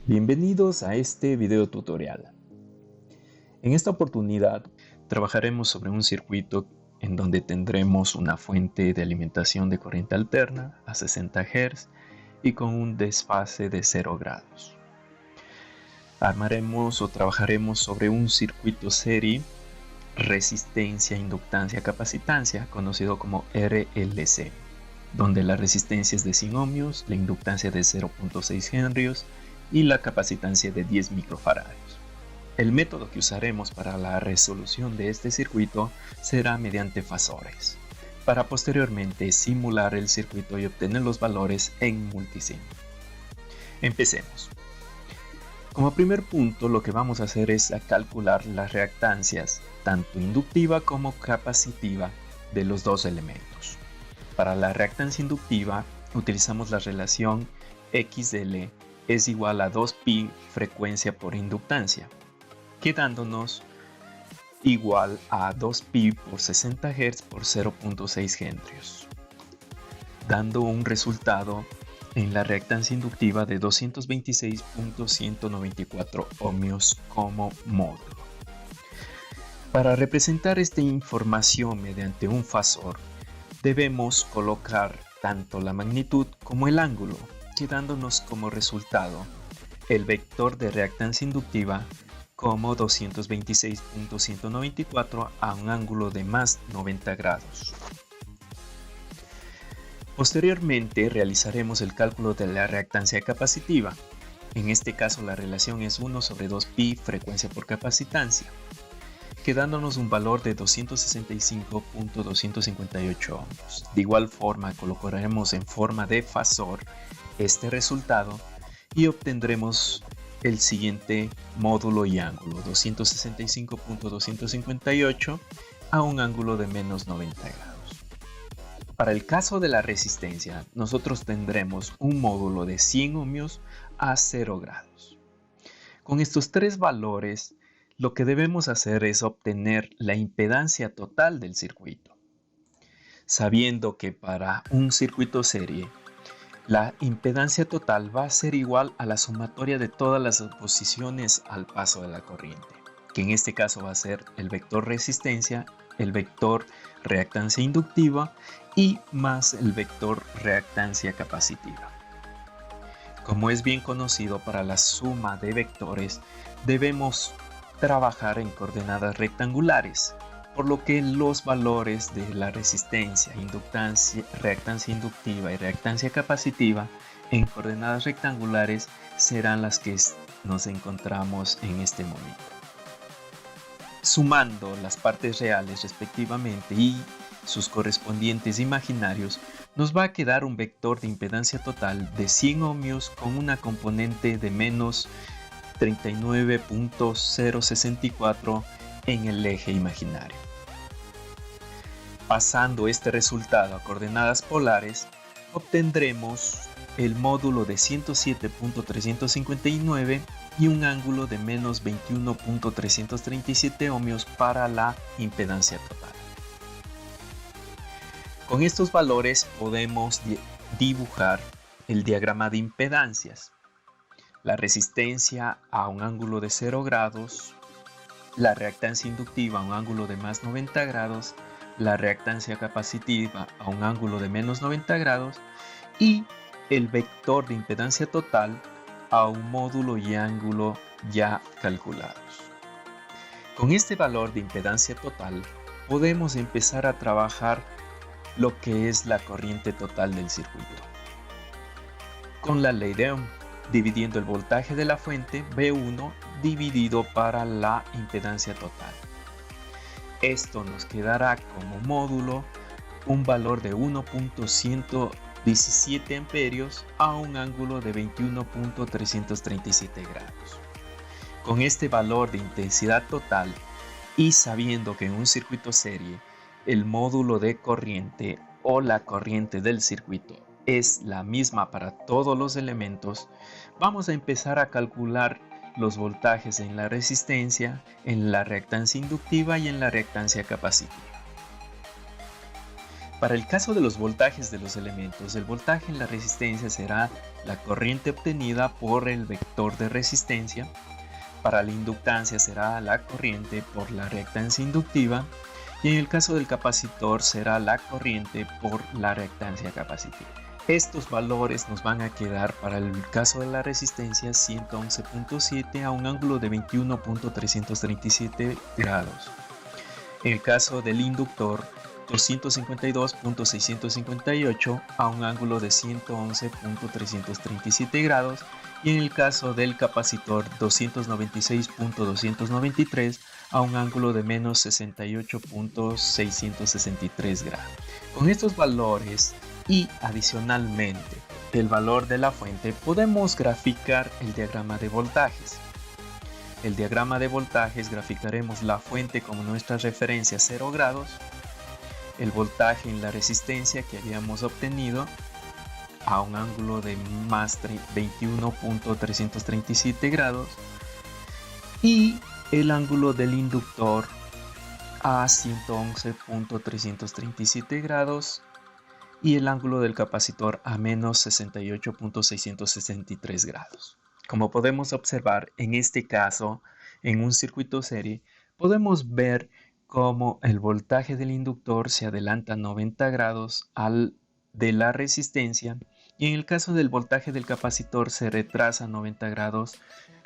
Bienvenidos a este video tutorial. En esta oportunidad trabajaremos sobre un circuito en donde tendremos una fuente de alimentación de corriente alterna a 60 Hz y con un desfase de 0 grados. Armaremos o trabajaremos sobre un circuito serie resistencia, inductancia, capacitancia, conocido como RLC, donde la resistencia es de 100 ohmios, la inductancia de 0.6 henrios y la capacitancia de 10 microfaradios. El método que usaremos para la resolución de este circuito será mediante fasores, para posteriormente simular el circuito y obtener los valores en multisim. Empecemos. Como primer punto, lo que vamos a hacer es calcular las reactancias, tanto inductiva como capacitiva, de los dos elementos. Para la reactancia inductiva, utilizamos la relación XL es igual a 2pi frecuencia por inductancia, quedándonos igual a 2pi por 60 Hz por 0.6 henrios, dando un resultado en la reactancia inductiva de 226.194 ohmios como módulo. Para representar esta información mediante un fasor, debemos colocar tanto la magnitud como el ángulo, quedándonos como resultado el vector de reactancia inductiva como 226.194 a un ángulo de más 90 grados. Posteriormente realizaremos el cálculo de la reactancia capacitiva. En este caso la relación es 1 sobre 2pi frecuencia por capacitancia, quedándonos un valor de 265.258 ohmios. De igual forma colocaremos en forma de fasor este resultado y obtendremos el siguiente módulo y ángulo, 265.258 a un ángulo de menos 90 grados. Para el caso de la resistencia, nosotros tendremos un módulo de 100 ohmios a 0 grados. Con estos tres valores, lo que debemos hacer es obtener la impedancia total del circuito, sabiendo que para un circuito serie, la impedancia total va a ser igual a la sumatoria de todas las oposiciones al paso de la corriente, que en este caso va a ser el vector resistencia, el vector reactancia inductiva y más el vector reactancia capacitiva. Como es bien conocido, para la suma de vectores debemos trabajar en coordenadas rectangulares, por lo que los valores de la resistencia, inductancia, reactancia inductiva y reactancia capacitiva en coordenadas rectangulares serán las que nos encontramos en este momento. Sumando las partes reales respectivamente y sus correspondientes imaginarios, nos va a quedar un vector de impedancia total de 100 ohmios con una componente de menos 39.064 en el eje imaginario. Pasando este resultado a coordenadas polares, obtendremos el módulo de 107.359 y un ángulo de menos 21.337 ohmios para la impedancia total. Con estos valores podemos dibujar el diagrama de impedancias. La resistencia a un ángulo de 0 grados, la reactancia inductiva a un ángulo de más 90 grados, la reactancia capacitiva a un ángulo de menos 90 grados y el vector de impedancia total a un módulo y ángulo ya calculados. Con este valor de impedancia total podemos empezar a trabajar lo que es la corriente total del circuito. Con la ley de Ohm, dividiendo el voltaje de la fuente V1 dividido para la impedancia total. Esto nos quedará como módulo un valor de 1.117 amperios a un ángulo de 21.337 grados. Con este valor de intensidad total y sabiendo que en un circuito serie el módulo de corriente o la corriente del circuito es la misma para todos los elementos, vamos a empezar a calcular los voltajes en la resistencia, en la reactancia inductiva y en la reactancia capacitiva. Para el caso de los voltajes de los elementos, el voltaje en la resistencia será la corriente obtenida por el vector de resistencia. Para la inductancia será la corriente por la reactancia inductiva. Y en el caso del capacitor será la corriente por la reactancia capacitiva. Estos valores nos van a quedar para el caso de la resistencia 111.7 a un ángulo de 21.337 grados. En el caso del inductor 252.658 a un ángulo de 111.337 grados. Y en el caso del capacitor 296.293 a un ángulo de menos 68.663 grados. Con estos valores y adicionalmente el valor de la fuente podemos graficar el diagrama de voltajes. El diagrama de voltajes graficaremos la fuente como nuestra referencia 0 grados, el voltaje en la resistencia que habíamos obtenido a un ángulo de más 21.337 grados y el ángulo del inductor a 111.337 grados y el ángulo del capacitor a menos 68.663 grados. Como podemos observar en este caso, en un circuito serie, podemos ver cómo el voltaje del inductor se adelanta 90 grados al de la resistencia y en el caso del voltaje del capacitor se retrasa 90 grados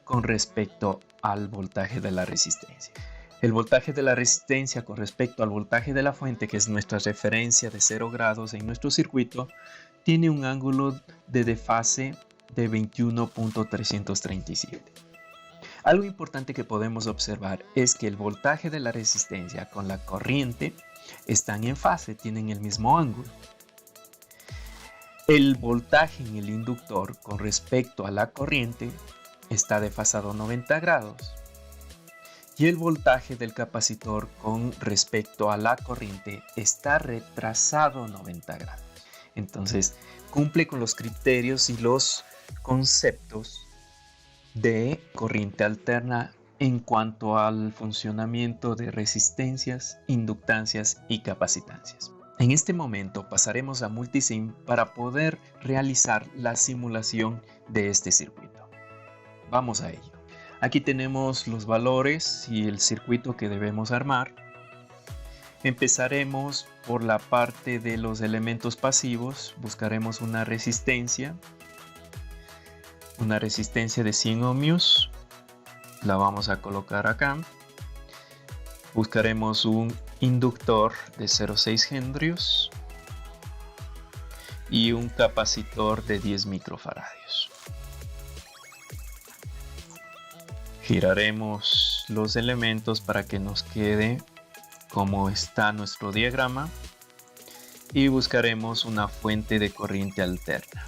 con respecto al voltaje de la resistencia. El voltaje de la resistencia con respecto al voltaje de la fuente, que es nuestra referencia de 0 grados en nuestro circuito, tiene un ángulo de desfase de 21.337. Algo importante que podemos observar es que el voltaje de la resistencia con la corriente están en fase, tienen el mismo ángulo. El voltaje en el inductor con respecto a la corriente está desfasado 90 grados. Y el voltaje del capacitor con respecto a la corriente está retrasado 90 grados. Entonces, cumple con los criterios y los conceptos de corriente alterna en cuanto al funcionamiento de resistencias, inductancias y capacitancias. En este momento pasaremos a Multisim para poder realizar la simulación de este circuito. Vamos a ello. Aquí tenemos los valores y el circuito que debemos armar. Empezaremos por la parte de los elementos pasivos. Buscaremos una resistencia de 100 ohmios. La vamos a colocar acá. Buscaremos un inductor de 0,6 henrios y un capacitor de 10 microfaradios. Giraremos los elementos para que nos quede como está nuestro diagrama y buscaremos una fuente de corriente alterna.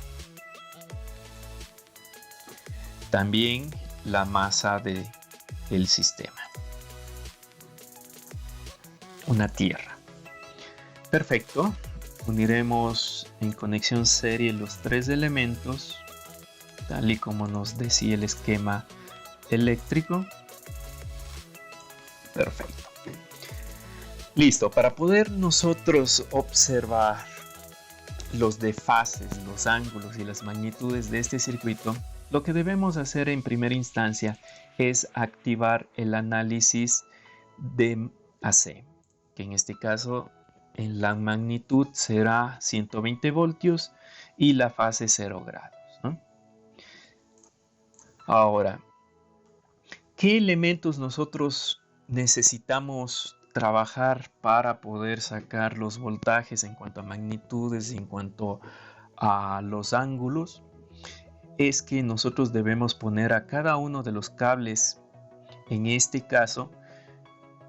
También la masa del sistema. Una tierra. Perfecto. Uniremos en conexión serie los tres elementos, tal y como nos decía el esquema eléctrico. Perfecto. Listo. Para poder nosotros observar los desfases, los ángulos y las magnitudes de este circuito, lo que debemos hacer en primera instancia es activar el análisis de AC, que en este caso en la magnitud será 120 voltios y la fase 0 grados, ¿no? Ahora, ¿qué elementos nosotros necesitamos trabajar para poder sacar los voltajes en cuanto a magnitudes, en cuanto a los ángulos? Es que nosotros debemos poner a cada uno de los cables, en este caso,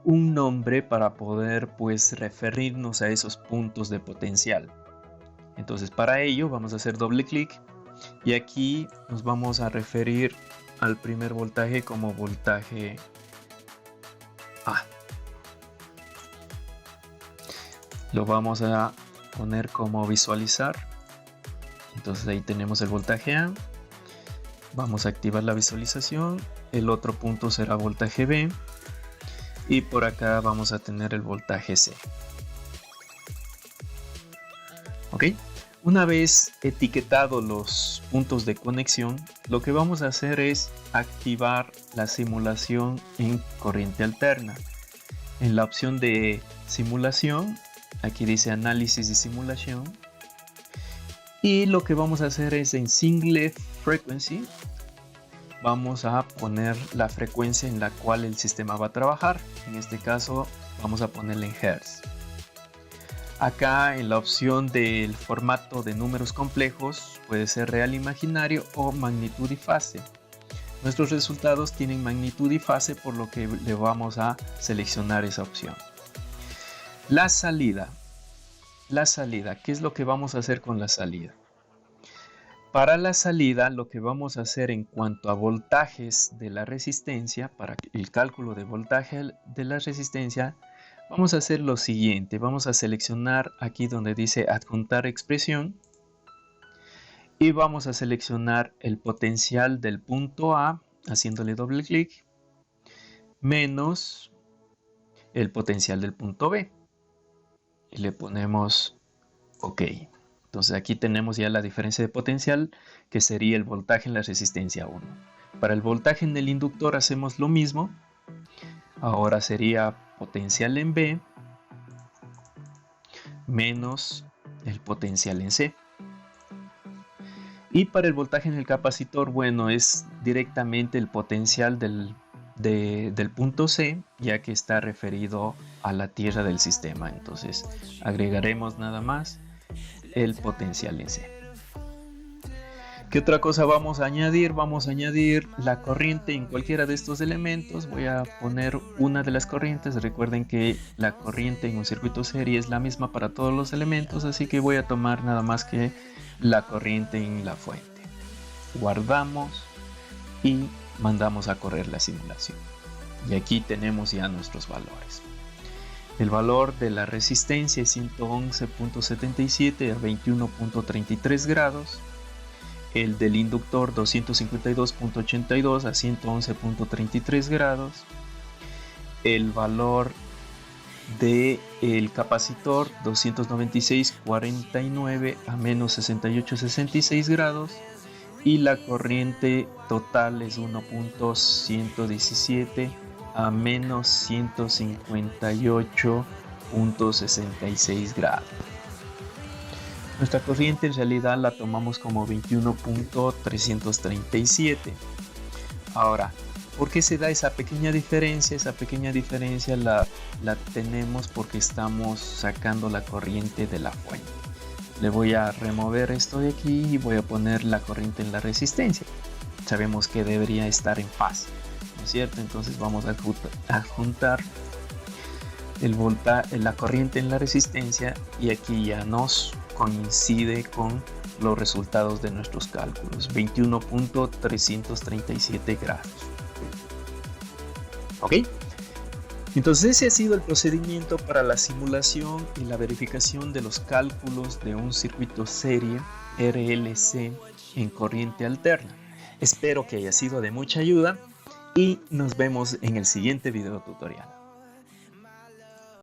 un nombre para poder referirnos a esos puntos de potencial. Entonces, para ello vamos a hacer doble clic y aquí nos vamos a referir al primer voltaje como voltaje A. Lo vamos a poner como visualizar. Entonces ahí tenemos el voltaje A. Vamos a activar la visualización. El otro punto será voltaje B. Y por acá vamos a tener el voltaje C. ¿Ok? Una vez etiquetados los puntos de conexión, lo que vamos a hacer es activar la simulación en corriente alterna. En la opción de simulación, aquí dice análisis y simulación. Y lo que vamos a hacer es en single frequency, vamos a poner la frecuencia en la cual el sistema va a trabajar. En este caso vamos a ponerle en Hertz. Acá en la opción del formato de números complejos puede ser real imaginario o magnitud y fase. Nuestros resultados tienen magnitud y fase, por lo que le vamos a seleccionar esa opción. La salida. ¿Qué es lo que vamos a hacer con la salida? Para la salida, lo que vamos a hacer en cuanto a voltajes de la resistencia, para el cálculo de voltaje de la resistencia, vamos a hacer lo siguiente. Vamos a seleccionar aquí donde dice adjuntar expresión y vamos a seleccionar el potencial del punto A haciéndole doble clic menos el potencial del punto B y le ponemos OK. Entonces aquí tenemos ya la diferencia de potencial, que sería el voltaje en la resistencia 1. Para el voltaje en el inductor hacemos lo mismo. Ahora sería potencial en B menos el potencial en C. Y para el voltaje en el capacitor, bueno, es directamente el potencial del punto C, ya que está referido a la tierra del sistema. Entonces agregaremos nada más el potencial en C. ¿Qué otra cosa vamos a añadir? Vamos a añadir la corriente en cualquiera de estos elementos. Voy a poner una de las corrientes. Recuerden que la corriente en un circuito serie es la misma para todos los elementos, así que voy a tomar nada más que la corriente en la fuente. Guardamos y mandamos a correr la simulación. Y aquí tenemos ya nuestros valores. El valor de la resistencia es 111.77 a 21.33 grados. El del inductor 252.82 a 111.33 grados. El valor del capacitor 296.49 a menos 68.66 grados. Y la corriente total es 1.117 a menos 158.66 grados. Nuestra corriente en realidad la tomamos como 21.337. Ahora, ¿por qué se da esa pequeña diferencia? Esa pequeña diferencia la tenemos porque estamos sacando la corriente de la fuente. Le voy a remover esto de aquí y voy a poner la corriente en la resistencia. Sabemos que debería estar en fase, ¿no es cierto? Entonces vamos a adjuntar la corriente en la resistencia y aquí ya nos coincide con los resultados de nuestros cálculos, 21.337 grados. ¿Ok? Entonces ese ha sido el procedimiento para la simulación y la verificación de los cálculos de un circuito serie RLC en corriente alterna. Espero que haya sido de mucha ayuda y nos vemos en el siguiente video tutorial.